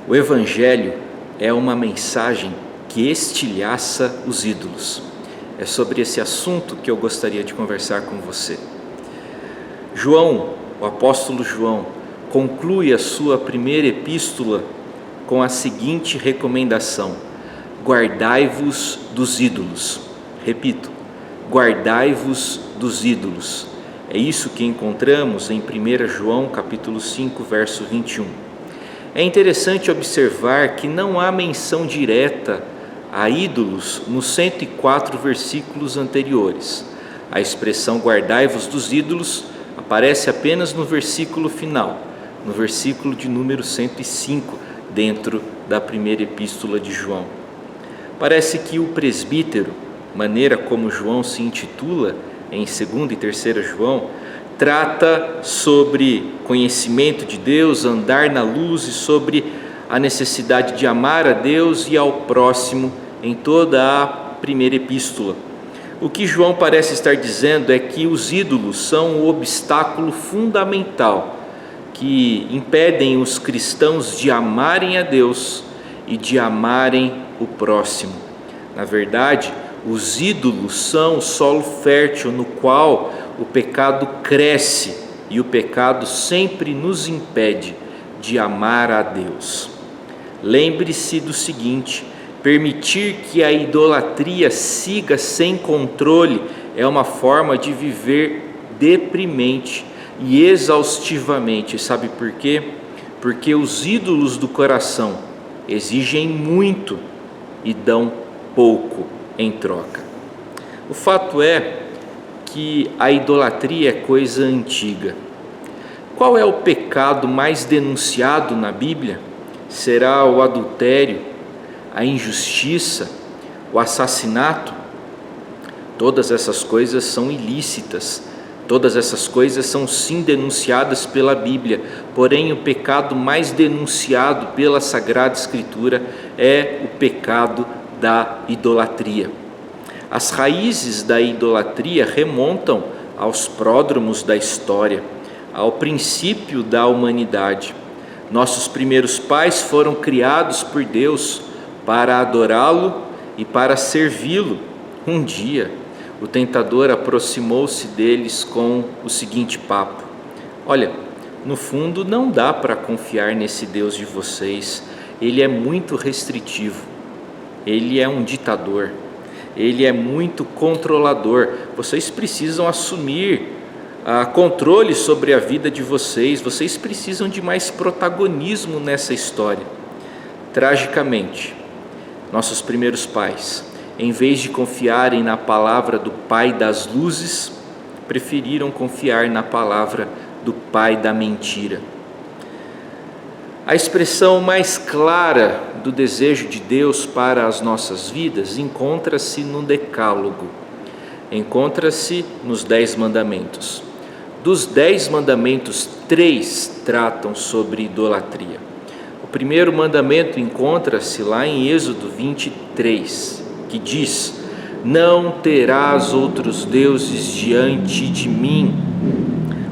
O Evangelho é uma mensagem que estilhaça os ídolos. É sobre esse assunto que eu gostaria de conversar com você. João, o apóstolo João, conclui a sua primeira epístola com a seguinte recomendação: guardai-vos dos ídolos. Repito, guardai-vos dos ídolos. É isso que encontramos em 1 João capítulo 5, verso 21. É interessante observar que não há menção direta a ídolos nos 104 versículos anteriores. A expressão guardai-vos dos ídolos aparece apenas no versículo final, no versículo de número 105, dentro da primeira epístola de João. Parece que o presbítero, maneira como João se intitula em 2ª e 3ª João, trata sobre conhecimento de Deus, andar na luz e sobre a necessidade de amar a Deus e ao próximo em toda a primeira epístola. O que João parece estar dizendo é que os ídolos são o obstáculo fundamental que impedem os cristãos de amarem a Deus e de amarem o próximo. Na verdade, os ídolos são o solo fértil no qual o pecado cresce e o pecado sempre nos impede de amar a Deus. Lembre-se do seguinte: permitir que a idolatria siga sem controle é uma forma de viver deprimente e exaustivamente. Sabe por quê? Porque os ídolos do coração exigem muito e dão pouco em troca. O fato é que a idolatria é coisa antiga. Qual é o pecado mais denunciado na Bíblia? Será o adultério, a injustiça, o assassinato? Todas essas coisas são ilícitas, todas essas coisas são sim denunciadas pela Bíblia, porém o pecado mais denunciado pela Sagrada Escritura é o pecado da idolatria. As raízes da idolatria remontam aos pródromos da história, ao princípio da humanidade. Nossos primeiros pais foram criados por Deus para adorá-lo e para servi-lo. Um dia, o tentador aproximou-se deles com o seguinte papo: olha, no fundo não dá para confiar nesse Deus de vocês, ele é muito restritivo, ele é um ditador, ele é muito controlador, vocês precisam assumir controle sobre a vida de vocês, vocês precisam de mais protagonismo nessa história. Tragicamente, nossos primeiros pais, em vez de confiarem na palavra do Pai das luzes, preferiram confiar na palavra do Pai da mentira. A expressão mais clara do desejo de Deus para as nossas vidas encontra-se no Decálogo, encontra-se nos 10 mandamentos. Dos 10 mandamentos, 3 tratam sobre idolatria. O primeiro mandamento encontra-se lá em Êxodo 23, que diz: não terás outros deuses diante de mim.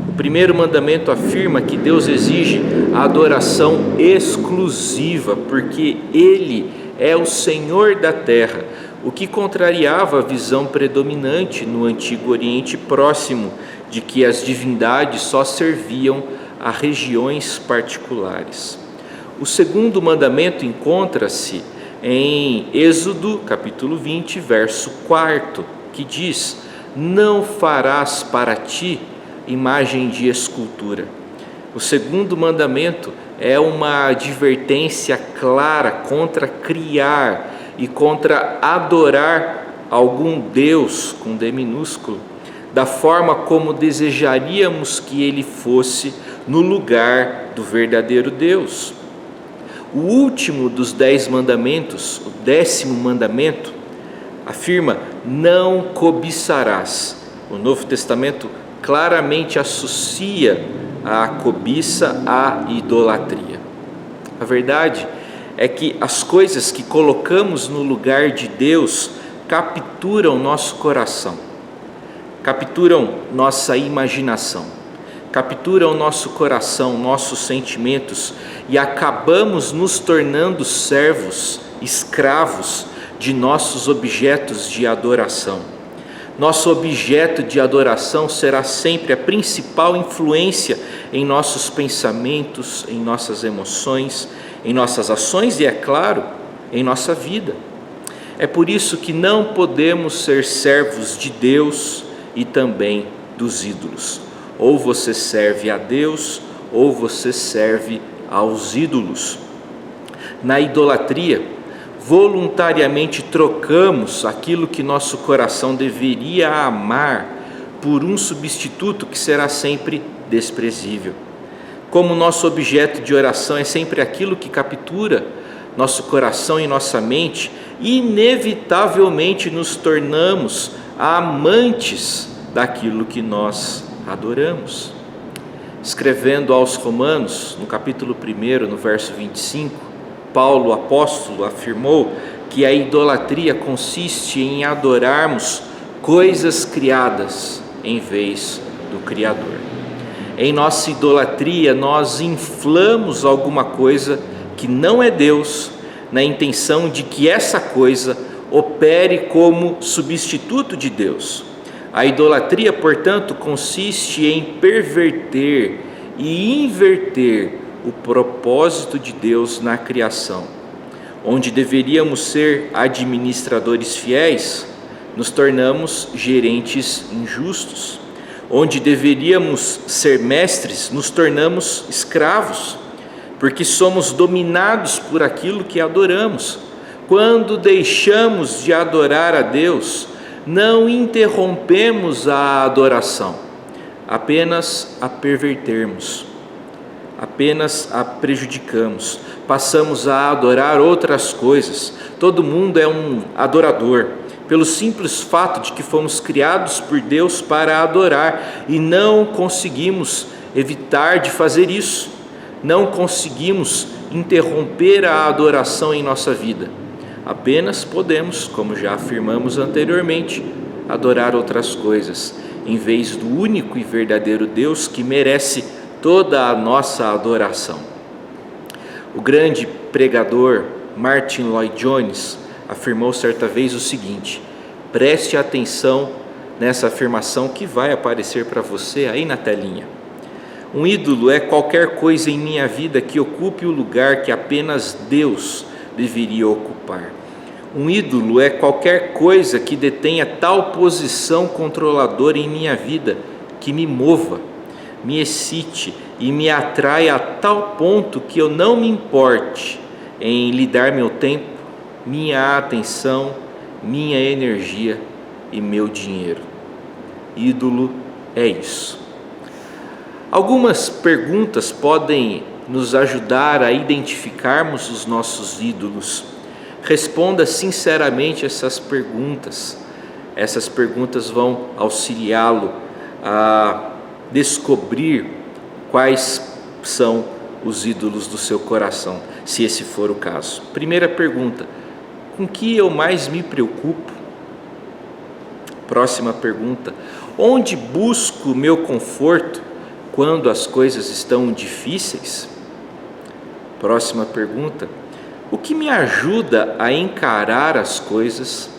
O primeiro mandamento afirma que Deus exige a adoração exclusiva, porque Ele é o Senhor da terra, o que contrariava a visão predominante no Antigo Oriente Próximo, de que as divindades só serviam a regiões particulares. O segundo mandamento encontra-se em Êxodo capítulo 20, verso 4, que diz: não farás para ti imagem de escultura. O segundo mandamento é uma advertência clara contra criar e contra adorar algum Deus, com D minúsculo, da forma como desejaríamos que ele fosse no lugar do verdadeiro Deus. O último dos 10 mandamentos, o 10º mandamento, afirma: não cobiçarás. O Novo Testamento claramente associa a cobiça à idolatria. A verdade é que as coisas que colocamos no lugar de Deus capturam nosso coração, capturam nossa imaginação, captura o nosso coração, nossos sentimentos e acabamos nos tornando servos, escravos de nossos objetos de adoração. Nosso objeto de adoração será sempre a principal influência em nossos pensamentos, em nossas emoções, em nossas ações e, é claro, em nossa vida. É por isso que não podemos ser servos de Deus e também dos ídolos. Ou você serve a Deus, ou você serve aos ídolos. Na idolatria, voluntariamente trocamos aquilo que nosso coração deveria amar por um substituto que será sempre desprezível. Como nosso objeto de oração é sempre aquilo que captura nosso coração e nossa mente, inevitavelmente nos tornamos amantes daquilo que nós adoramos. Escrevendo aos Romanos, no capítulo 1, no verso 25, Paulo, apóstolo, afirmou que a idolatria consiste em adorarmos coisas criadas em vez do Criador. Em nossa idolatria, nós inflamos alguma coisa que não é Deus, na intenção de que essa coisa opere como substituto de Deus. A idolatria, portanto, consiste em perverter e inverter o propósito de Deus na criação. Onde deveríamos ser administradores fiéis, nos tornamos gerentes injustos. Onde deveríamos ser mestres, nos tornamos escravos, porque somos dominados por aquilo que adoramos. Quando deixamos de adorar a Deus, não interrompemos a adoração, apenas a pervertermos, apenas a prejudicamos, passamos a adorar outras coisas. Todo mundo é um adorador, pelo simples fato de que fomos criados por Deus para adorar e não conseguimos evitar de fazer isso. Não conseguimos interromper a adoração em nossa vida. Apenas podemos, como já afirmamos anteriormente, adorar outras coisas, em vez do único e verdadeiro Deus que merece toda a nossa adoração. O grande pregador Martin Lloyd Jones afirmou certa vez o seguinte: preste atenção nessa afirmação que vai aparecer para você aí na telinha. Um ídolo é qualquer coisa em minha vida que ocupe o lugar que apenas Deus deveria ocupar. Um ídolo é qualquer coisa que detenha tal posição controladora em minha vida que me mova, me excite e me atrai a tal ponto que eu não me importe em lhe dar meu tempo, minha atenção, minha energia e meu dinheiro. Ídolo é isso. Algumas perguntas podem nos ajudar a identificarmos os nossos ídolos. Responda sinceramente essas perguntas. Essas perguntas vão auxiliá-lo a descobrir quais são os ídolos do seu coração, se esse for o caso. Primeira pergunta: com que eu mais me preocupo? Próxima pergunta: onde busco meu conforto quando as coisas estão difíceis? Próxima pergunta: o que me ajuda a encarar as coisas?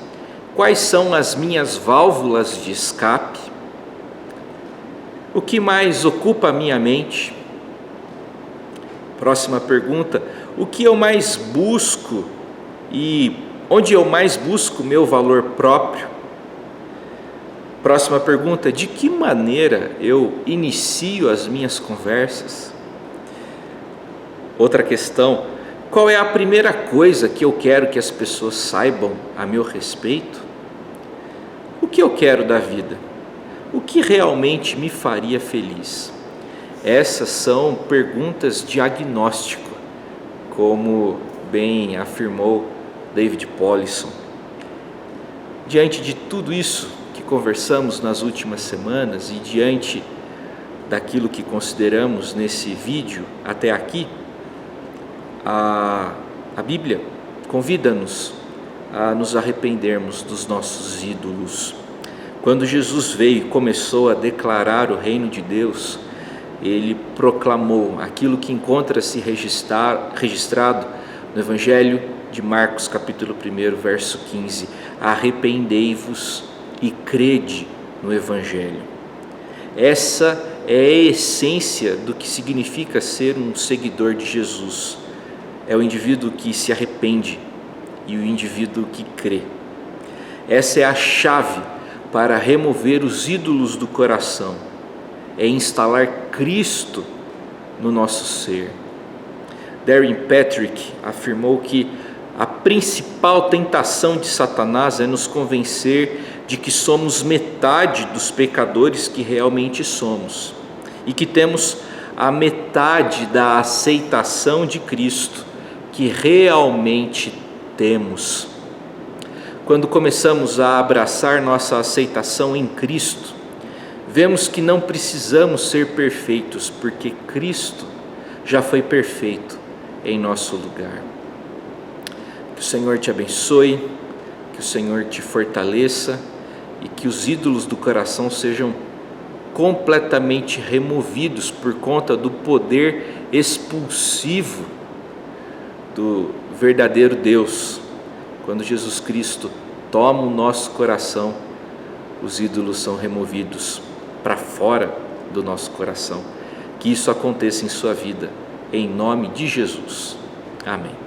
Quais são as minhas válvulas de escape? O que mais ocupa a minha mente? Próxima pergunta: o que eu mais busco e onde eu mais busco meu valor próprio? Próxima pergunta: de que maneira eu inicio as minhas conversas? Outra questão: qual é a primeira coisa que eu quero que as pessoas saibam a meu respeito? O que eu quero da vida? O que realmente me faria feliz? Essas são perguntas diagnóstico, como bem afirmou David Powlison. Diante de tudo isso que conversamos nas últimas semanas e diante daquilo que consideramos nesse vídeo até aqui, a Bíblia convida-nos a nos arrependermos dos nossos ídolos. Quando Jesus veio e começou a declarar o reino de Deus, ele proclamou aquilo que encontra-se registrado no Evangelho de Marcos, capítulo 1, verso 15: arrependei-vos e crede no Evangelho. Essa é a essência do que significa ser um seguidor de Jesus. É o indivíduo que se arrepende e o indivíduo que crê. Essa é a chave para remover os ídolos do coração, é instalar Cristo no nosso ser. Darren Patrick afirmou que a principal tentação de Satanás é nos convencer de que somos metade dos pecadores que realmente somos e que temos a metade da aceitação de Cristo que realmente temos. Quando começamos a abraçar nossa aceitação em Cristo, vemos que não precisamos ser perfeitos, porque Cristo já foi perfeito em nosso lugar. Que o Senhor te abençoe, que o Senhor te fortaleça e que os ídolos do coração sejam completamente removidos por conta do poder expulsivo do verdadeiro Deus. Quando Jesus Cristo toma o nosso coração, os ídolos são removidos para fora do nosso coração. Que isso aconteça em sua vida, em nome de Jesus. Amém.